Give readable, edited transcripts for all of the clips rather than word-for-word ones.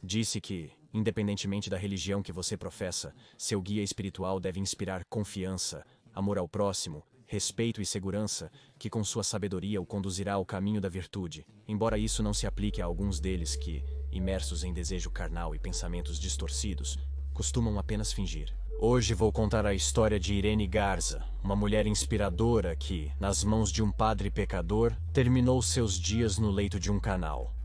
Disse que, independentemente da religião que você professa, seu guia espiritual deve inspirar confiança, amor ao próximo, respeito e segurança, que com sua sabedoria o conduzirá ao caminho da virtude, embora isso não se aplique a alguns deles que, imersos em desejo carnal e pensamentos distorcidos, costumam apenas fingir. Hoje vou contar a história de Irene Garza, uma mulher inspiradora que, nas mãos de um padre pecador, terminou seus dias no leito de um canal.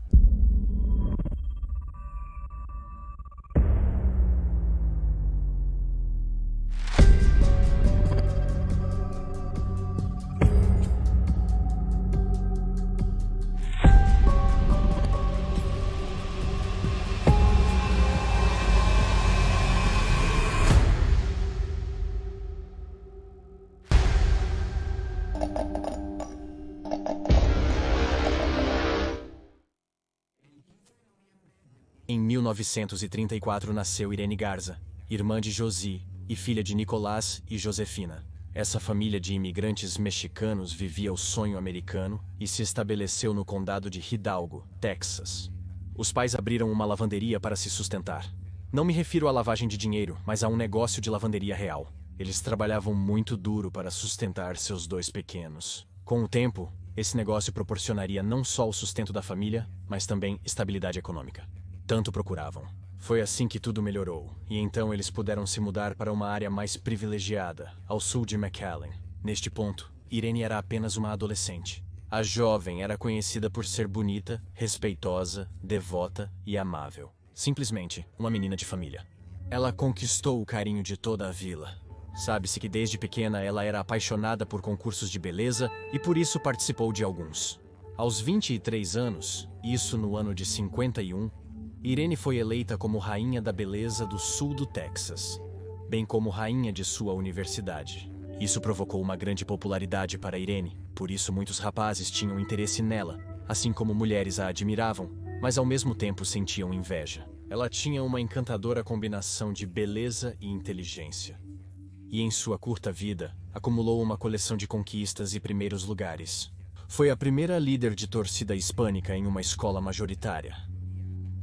Em 1934 nasceu Irene Garza, irmã de Josi e filha de Nicolás e Josefina. Essa família de imigrantes mexicanos vivia o sonho americano e se estabeleceu no condado de Hidalgo, Texas. Os pais abriram uma lavanderia para se sustentar. Não me refiro à lavagem de dinheiro, mas a um negócio de lavanderia real. Eles trabalhavam muito duro para sustentar seus dois pequenos. Com o tempo, esse negócio proporcionaria não só o sustento da família, mas também estabilidade econômica. Tanto procuravam. Foi assim que tudo melhorou, e então eles puderam se mudar para uma área mais privilegiada, ao sul de McAllen. Neste ponto, Irene era apenas uma adolescente. A jovem era conhecida por ser bonita, respeitosa, devota e amável. Simplesmente uma menina de família. Ela conquistou o carinho de toda a vila. Sabe-se que desde pequena ela era apaixonada por concursos de beleza e por isso participou de alguns. Aos 23 anos, isso no ano de 51, Irene foi eleita como Rainha da Beleza do Sul do Texas, bem como rainha de sua universidade. Isso provocou uma grande popularidade para Irene, por isso muitos rapazes tinham interesse nela, assim como mulheres a admiravam, mas ao mesmo tempo sentiam inveja. Ela tinha uma encantadora combinação de beleza e inteligência. E em sua curta vida, acumulou uma coleção de conquistas e primeiros lugares. Foi a primeira líder de torcida hispânica em uma escola majoritária.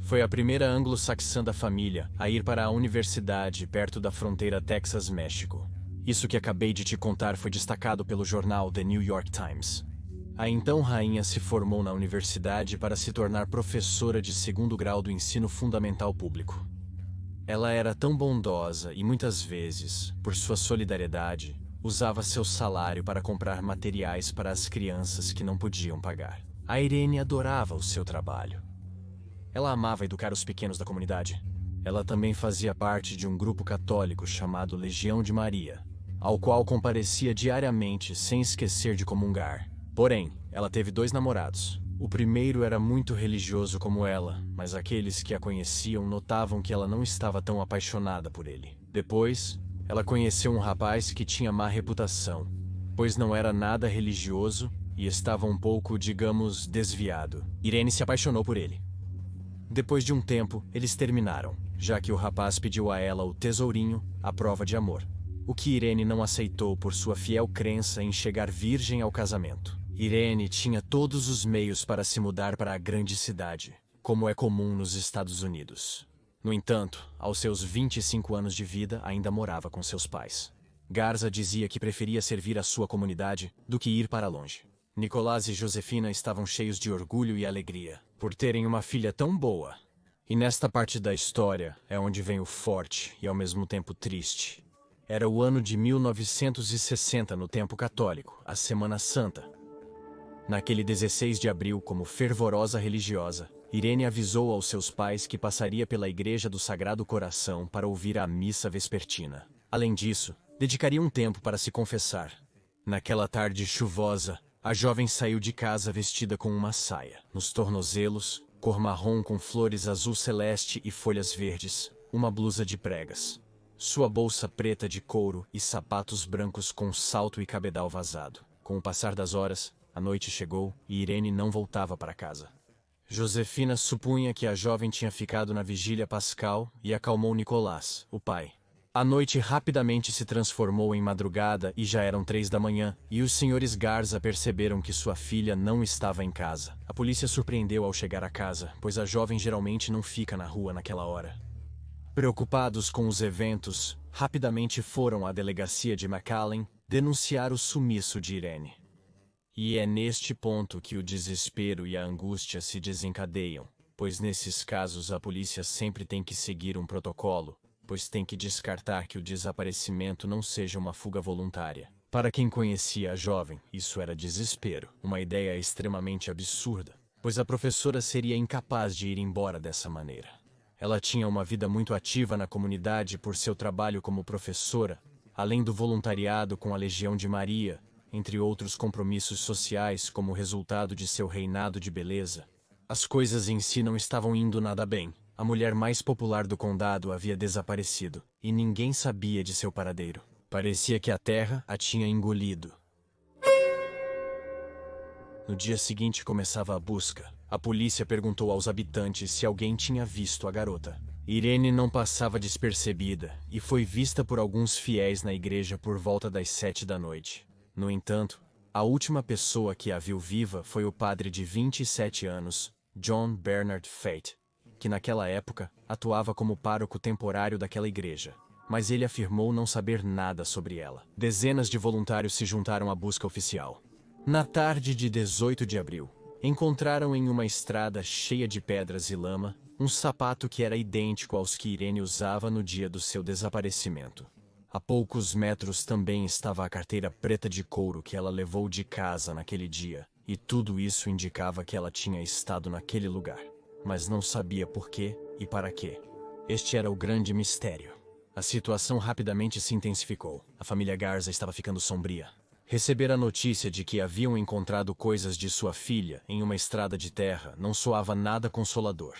Foi a primeira anglo-saxã da família a ir para a universidade perto da fronteira Texas-México. Isso que acabei de te contar foi destacado pelo jornal The New York Times. A então rainha se formou na universidade para se tornar professora de segundo grau do ensino fundamental público. Ela era tão bondosa e muitas vezes, por sua solidariedade, usava seu salário para comprar materiais para as crianças que não podiam pagar. A Irene adorava o seu trabalho. Ela amava educar os pequenos da comunidade. Ela também fazia parte de um grupo católico chamado Legião de Maria, ao qual comparecia diariamente sem esquecer de comungar. Porém, ela teve 2 namorados. O primeiro era muito religioso como ela, mas aqueles que a conheciam notavam que ela não estava tão apaixonada por ele. Depois, ela conheceu um rapaz que tinha má reputação, pois não era nada religioso e estava um pouco, digamos, desviado. Irene se apaixonou por ele. Depois de um tempo, eles terminaram, já que o rapaz pediu a ela o tesourinho, a prova de amor, o que Irene não aceitou por sua fiel crença em chegar virgem ao casamento. Irene tinha todos os meios para se mudar para a grande cidade, como é comum nos Estados Unidos. No entanto, aos seus 25 anos de vida, ainda morava com seus pais. Garza dizia que preferia servir a sua comunidade do que ir para longe. Nicolás e Josefina estavam cheios de orgulho e alegria por terem uma filha tão boa. E nesta parte da história é onde vem o forte e ao mesmo tempo triste. Era o ano de 1960 no tempo católico, a Semana Santa. Naquele 16 de abril, como fervorosa religiosa, Irene avisou aos seus pais que passaria pela Igreja do Sagrado Coração para ouvir a missa vespertina. Além disso, dedicaria um tempo para se confessar. Naquela tarde chuvosa, a jovem saiu de casa vestida com uma saia. Nos tornozelos, cor marrom com flores azul celeste e folhas verdes, uma blusa de pregas. Sua bolsa preta de couro e sapatos brancos com salto e cabedal vazado. Com o passar das horas, a noite chegou e Irene não voltava para casa. Josefina supunha que a jovem tinha ficado na vigília pascal e acalmou Nicolás, o pai. A noite rapidamente se transformou em madrugada e já eram 3 da manhã, e os senhores Garza perceberam que sua filha não estava em casa. A polícia surpreendeu ao chegar à casa, pois a jovem geralmente não fica na rua naquela hora. Preocupados com os eventos, rapidamente foram à delegacia de McAllen denunciar o sumiço de Irene. E é neste ponto que o desespero e a angústia se desencadeiam, pois nesses casos a polícia sempre tem que seguir um protocolo, pois tem que descartar que o desaparecimento não seja uma fuga voluntária. Para quem conhecia a jovem, isso era desespero, uma ideia extremamente absurda, pois a professora seria incapaz de ir embora dessa maneira. Ela tinha uma vida muito ativa na comunidade por seu trabalho como professora, além do voluntariado com a Legião de Maria, entre outros compromissos sociais como resultado de seu reinado de beleza. As coisas em si não estavam indo nada bem. A mulher mais popular do condado havia desaparecido, e ninguém sabia de seu paradeiro. Parecia que a terra a tinha engolido. No dia seguinte começava a busca. A polícia perguntou aos habitantes se alguém tinha visto a garota. Irene não passava despercebida, e foi vista por alguns fiéis na igreja por volta das 7 da noite. No entanto, a última pessoa que a viu viva foi o padre de 27 anos, John Bernard Fate, que naquela época atuava como pároco temporário daquela igreja, mas ele afirmou não saber nada sobre ela. Dezenas de voluntários se juntaram à busca oficial. Na tarde de 18 de abril, encontraram em uma estrada cheia de pedras e lama um sapato que era idêntico aos que Irene usava no dia do seu desaparecimento. A poucos metros também estava a carteira preta de couro que ela levou de casa naquele dia, e tudo isso indicava que ela tinha estado naquele lugar, mas não sabia por quê e para quê. Este era o grande mistério. A situação rapidamente se intensificou. A família Garza estava ficando sombria. Receber a notícia de que haviam encontrado coisas de sua filha em uma estrada de terra não soava nada consolador.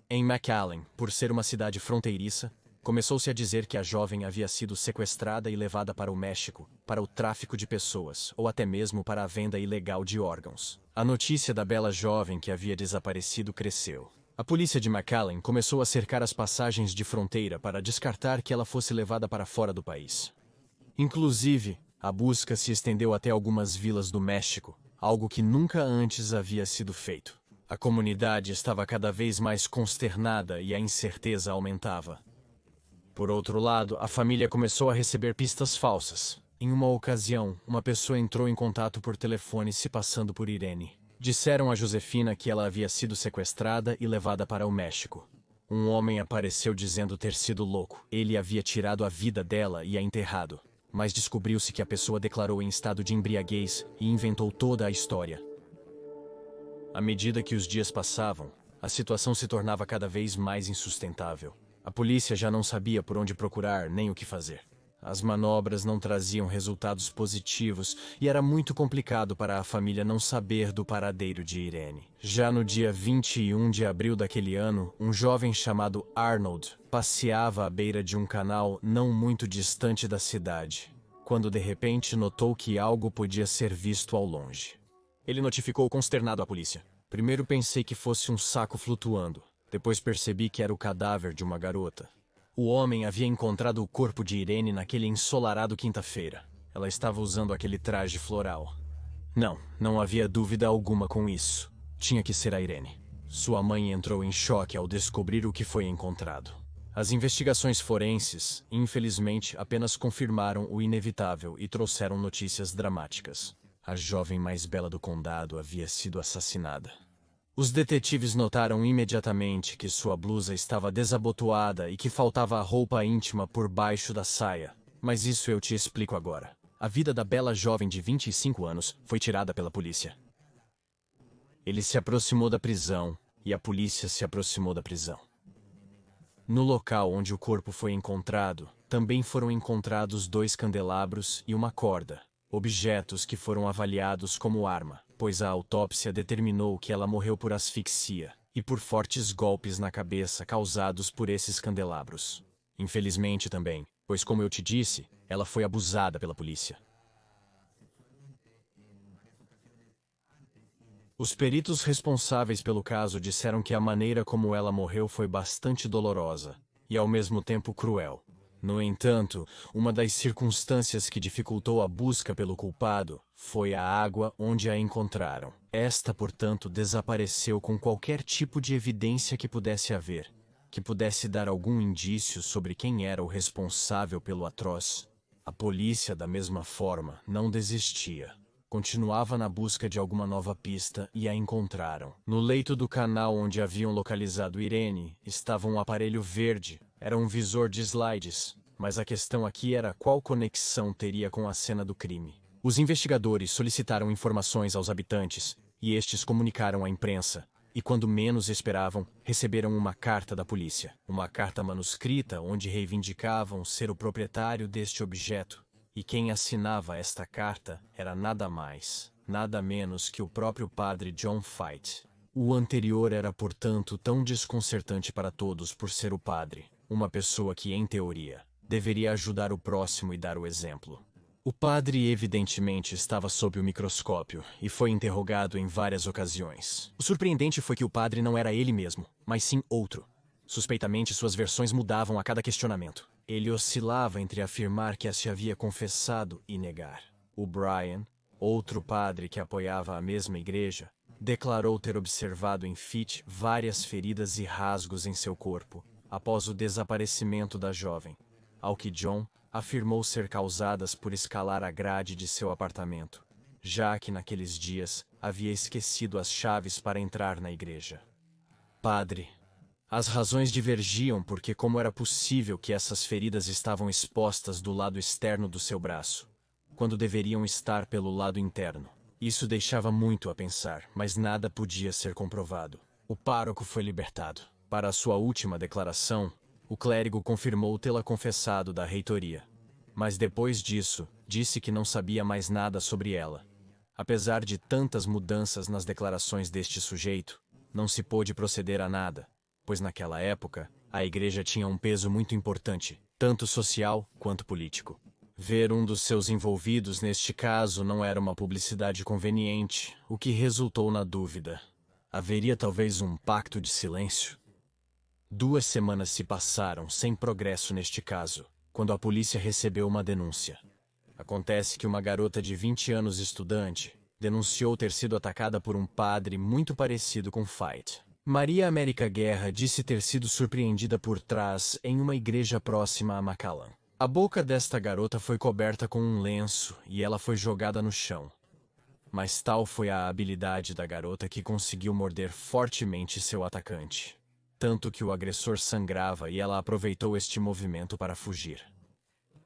Em McAllen, por ser uma cidade fronteiriça, começou-se a dizer que a jovem havia sido sequestrada e levada para o México, para o tráfico de pessoas, ou até mesmo para a venda ilegal de órgãos. A notícia da bela jovem que havia desaparecido cresceu. A polícia de McAllen começou a cercar as passagens de fronteira para descartar que ela fosse levada para fora do país. Inclusive, a busca se estendeu até algumas vilas do México, algo que nunca antes havia sido feito. A comunidade estava cada vez mais consternada e a incerteza aumentava. Por outro lado, a família começou a receber pistas falsas. Em uma ocasião, uma pessoa entrou em contato por telefone se passando por Irene. Disseram a Josefina que ela havia sido sequestrada e levada para o México. Um homem apareceu dizendo ter sido louco. Ele havia tirado a vida dela e a enterrado. Mas descobriu-se que a pessoa declarou em estado de embriaguez e inventou toda a história. À medida que os dias passavam, a situação se tornava cada vez mais insustentável. A polícia já não sabia por onde procurar nem o que fazer. As manobras não traziam resultados positivos e era muito complicado para a família não saber do paradeiro de Irene. Já no dia 21 de abril daquele ano, um jovem chamado Arnold passeava à beira de um canal não muito distante da cidade, quando de repente notou que algo podia ser visto ao longe. Ele notificou consternado a polícia. Primeiro pensei que fosse um saco flutuando. Depois percebi que era o cadáver de uma garota. O homem havia encontrado o corpo de Irene naquele ensolarado quinta-feira. Ela estava usando aquele traje floral. Não havia dúvida alguma com isso. Tinha que ser a Irene. Sua mãe entrou em choque ao descobrir o que foi encontrado. As investigações forenses, infelizmente, apenas confirmaram o inevitável e trouxeram notícias dramáticas. A jovem mais bela do condado havia sido assassinada. Os detetives notaram imediatamente que sua blusa estava desabotoada e que faltava a roupa íntima por baixo da saia. Mas isso eu te explico agora. A vida da bela jovem de 25 anos foi tirada pela polícia. Ele se aproximou da prisão e a polícia se aproximou da prisão. No local onde o corpo foi encontrado, também foram encontrados 2 candelabros e uma corda, objetos que foram avaliados como arma, pois a autópsia determinou que ela morreu por asfixia e por fortes golpes na cabeça causados por esses candelabros. Infelizmente também, pois como eu te disse, ela foi abusada pela polícia. Os peritos responsáveis pelo caso disseram que a maneira como ela morreu foi bastante dolorosa e ao mesmo tempo cruel. No entanto, uma das circunstâncias que dificultou a busca pelo culpado foi a água onde a encontraram. Esta, portanto, desapareceu com qualquer tipo de evidência que pudesse haver, que pudesse dar algum indício sobre quem era o responsável pelo atroz. A polícia, da mesma forma, não desistia. Continuava na busca de alguma nova pista e a encontraram. No leito do canal onde haviam localizado Irene, estava um aparelho verde. Era um visor de slides, mas a questão aqui era qual conexão teria com a cena do crime. Os investigadores solicitaram informações aos habitantes, e estes comunicaram à imprensa. E quando menos esperavam, receberam uma carta da polícia. Uma carta manuscrita onde reivindicavam ser o proprietário deste objeto. E quem assinava esta carta era nada mais, nada menos que o próprio padre John Fite. O anterior era, portanto, tão desconcertante para todos por ser o padre, uma pessoa que, em teoria, deveria ajudar o próximo e dar o exemplo. O padre evidentemente estava sob o microscópio e foi interrogado em várias ocasiões. O surpreendente foi que o padre não era ele mesmo, mas sim outro. Suspeitamente, suas versões mudavam a cada questionamento. Ele oscilava entre afirmar que se havia confessado e negar. O Brian, outro padre que apoiava a mesma igreja, declarou ter observado em Fitch várias feridas e rasgos em seu corpo após o desaparecimento da jovem, ao que John afirmou ser causadas por escalar a grade de seu apartamento, já que naqueles dias havia esquecido as chaves para entrar na igreja. Padre. As razões divergiam porque como era possível que essas feridas estavam expostas do lado externo do seu braço, quando deveriam estar pelo lado interno. Isso deixava muito a pensar, mas nada podia ser comprovado. O pároco foi libertado. Para a sua última declaração, o clérigo confirmou tê-la confessado da reitoria. Mas depois disso, disse que não sabia mais nada sobre ela. Apesar de tantas mudanças nas declarações deste sujeito, não se pôde proceder a nada, pois naquela época, a igreja tinha um peso muito importante, tanto social quanto político. Ver um dos seus envolvidos neste caso não era uma publicidade conveniente, o que resultou na dúvida. Haveria talvez um pacto de silêncio? 2 semanas se passaram sem progresso neste caso, quando a polícia recebeu uma denúncia. Acontece que uma garota de 20 anos estudante denunciou ter sido atacada por um padre muito parecido com Fite. Maria América Guerra disse ter sido surpreendida por trás em uma igreja próxima a McAllen. A boca desta garota foi coberta com um lenço e ela foi jogada no chão. Mas tal foi a habilidade da garota que conseguiu morder fortemente seu atacante. Tanto que o agressor sangrava e ela aproveitou este movimento para fugir.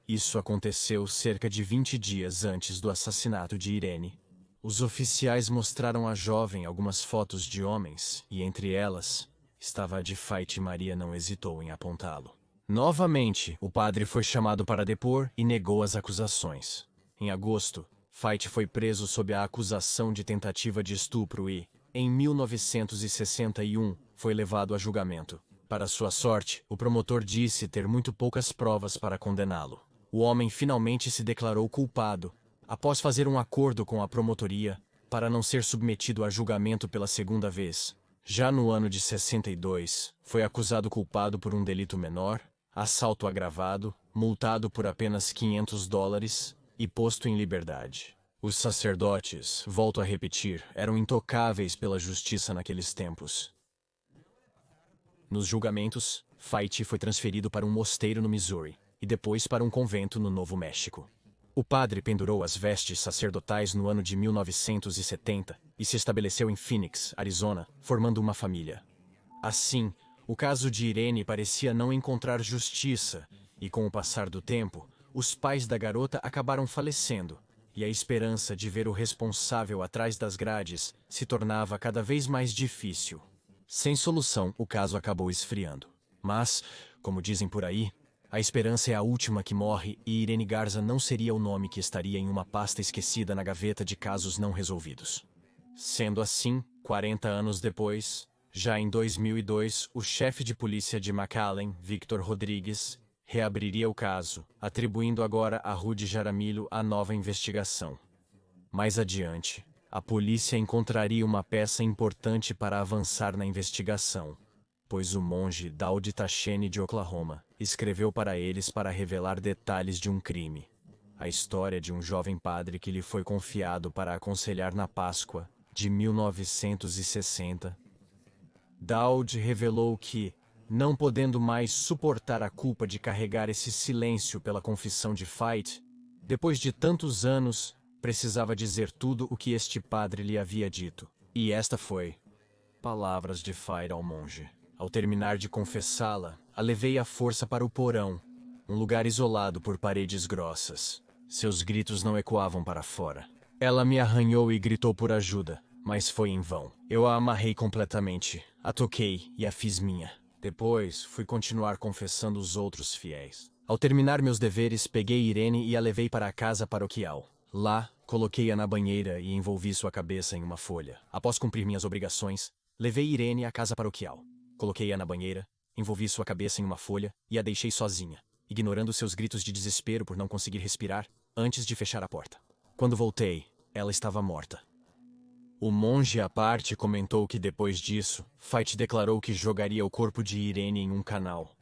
Isso aconteceu cerca de 20 dias antes do assassinato de Irene. Os oficiais mostraram à jovem algumas fotos de homens, e entre elas estava a de Fite e Maria não hesitou em apontá-lo. Novamente, o padre foi chamado para depor e negou as acusações. Em agosto, Fite foi preso sob a acusação de tentativa de estupro e, em 1961, foi levado a julgamento. Para sua sorte, o promotor disse ter muito poucas provas para condená-lo. O homem finalmente se declarou culpado, após fazer um acordo com a promotoria para não ser submetido a julgamento pela segunda vez. Já no ano de 62, foi acusado culpado por um delito menor, assalto agravado, multado por apenas $500 e posto em liberdade. Os sacerdotes, volto a repetir, eram intocáveis pela justiça naqueles tempos. Nos julgamentos, Fite foi transferido para um mosteiro no Missouri e depois para um convento no Novo México. O padre pendurou as vestes sacerdotais no ano de 1970 e se estabeleceu em Phoenix, Arizona, formando uma família. Assim, o caso de Irene parecia não encontrar justiça e, com o passar do tempo, os pais da garota acabaram falecendo e a esperança de ver o responsável atrás das grades se tornava cada vez mais difícil. Sem solução, o caso acabou esfriando. Mas, como dizem por aí, a esperança é a última que morre e Irene Garza não seria o nome que estaria em uma pasta esquecida na gaveta de casos não resolvidos. Sendo assim, 40 anos depois, já em 2002, o chefe de polícia de McAllen, Victor Rodrigues, reabriria o caso, atribuindo agora a Rudy Jaramillo a nova investigação. Mais adiante, a polícia encontraria uma peça importante para avançar na investigação, pois o monge Daudi Tachene de Oklahoma escreveu para eles para revelar detalhes de um crime. A história de um jovem padre que lhe foi confiado para aconselhar na Páscoa de 1960. Dowd revelou que, não podendo mais suportar a culpa de carregar esse silêncio pela confissão de Fight, depois de tantos anos, precisava dizer tudo o que este padre lhe havia dito. E esta foi palavras de Fight ao monge. Ao terminar de confessá-la, a levei à força para o porão, um lugar isolado por paredes grossas. Seus gritos não ecoavam para fora. Ela me arranhou e gritou por ajuda, mas foi em vão. Eu a amarrei completamente, a toquei e a fiz minha. Depois, fui continuar confessando os outros fiéis. Ao terminar meus deveres, peguei Irene e a levei para a casa paroquial. Lá, coloquei-a na banheira e envolvi sua cabeça em uma folha. Após cumprir minhas obrigações, levei Irene à casa paroquial. Coloquei-a na banheira, envolvi sua cabeça em uma folha e a deixei sozinha, ignorando seus gritos de desespero por não conseguir respirar, antes de fechar a porta. Quando voltei, ela estava morta. O monge à parte comentou que depois disso, Fight declarou que jogaria o corpo de Irene em um canal.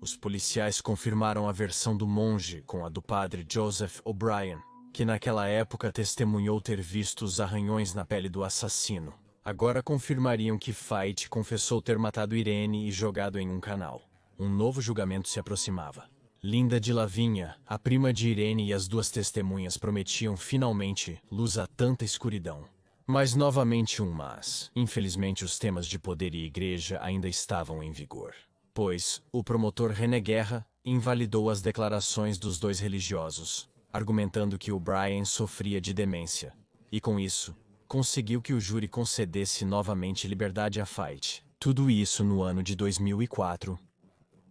Os policiais confirmaram a versão do monge com a do padre Joseph O'Brien, que naquela época testemunhou ter visto os arranhões na pele do assassino. Agora confirmariam que Fight confessou ter matado Irene e jogado em um canal. Um novo julgamento se aproximava. Linda de Lavinha, a prima de Irene e as duas testemunhas prometiam finalmente luz a tanta escuridão. Mas novamente um mas. Infelizmente os temas de poder e igreja ainda estavam em vigor. Pois o promotor René Guerra invalidou as declarações dos dois religiosos, argumentando que o Brian sofria de demência. E com isso, conseguiu que o júri concedesse novamente liberdade a Fight. Tudo isso no ano de 2004.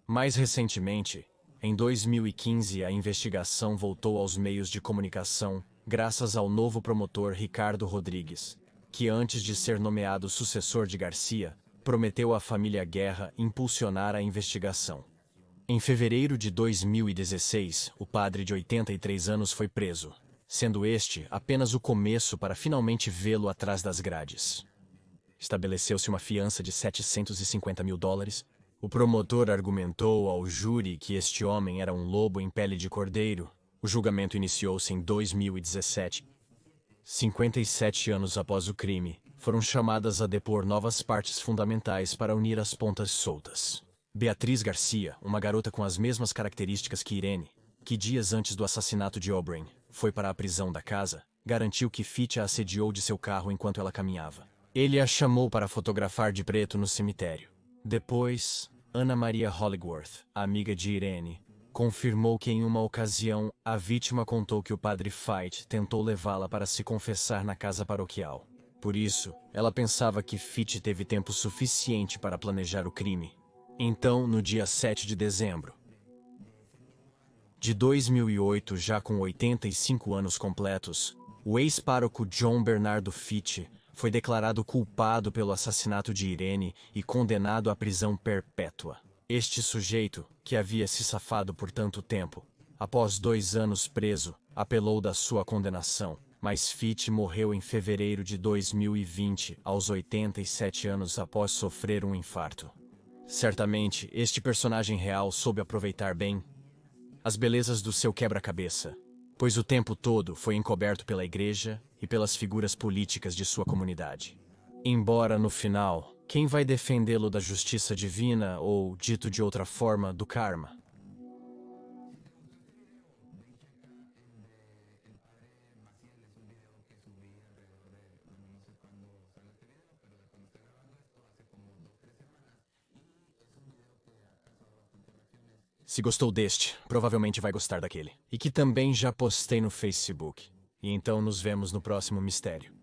Mais recentemente, em 2015, a investigação voltou aos meios de comunicação graças ao novo promotor Ricardo Rodrigues, que antes de ser nomeado sucessor de Garcia, prometeu à família Guerra impulsionar a investigação. Em fevereiro de 2016, o padre de 83 anos foi preso, sendo este apenas o começo para finalmente vê-lo atrás das grades. Estabeleceu-se uma fiança de $750 mil. O promotor argumentou ao júri que este homem era um lobo em pele de cordeiro. O julgamento iniciou-se em 2017. 57 anos após o crime, foram chamadas a depor novas partes fundamentais para unir as pontas soltas. Beatriz Garcia, uma garota com as mesmas características que Irene, que dias antes do assassinato de O'Brien, foi para a prisão da casa, garantiu que Fitt a assediou de seu carro enquanto ela caminhava. Ele a chamou para fotografar de preto no cemitério. Depois, Ana Maria Hollingworth, amiga de Irene, confirmou que em uma ocasião a vítima contou que o padre Fight tentou levá-la para se confessar na casa paroquial. Por isso, ela pensava que Fitt teve tempo suficiente para planejar o crime. Então, no dia 7 de dezembro de 2008, já com 85 anos completos, o ex-pároco John Bernardo Fitt foi declarado culpado pelo assassinato de Irene e condenado à prisão perpétua. Este sujeito, que havia se safado por tanto tempo, após 2 anos preso, apelou da sua condenação, mas Fitt morreu em fevereiro de 2020, aos 87 anos após sofrer um infarto. Certamente, este personagem real soube aproveitar bem as belezas do seu quebra-cabeça, pois o tempo todo foi encoberto pela igreja e pelas figuras políticas de sua comunidade. Embora, no final, quem vai defendê-lo da justiça divina ou, dito de outra forma, do karma? Se gostou deste, provavelmente vai gostar daquele. E que também já postei no Facebook. E então nos vemos no próximo mistério.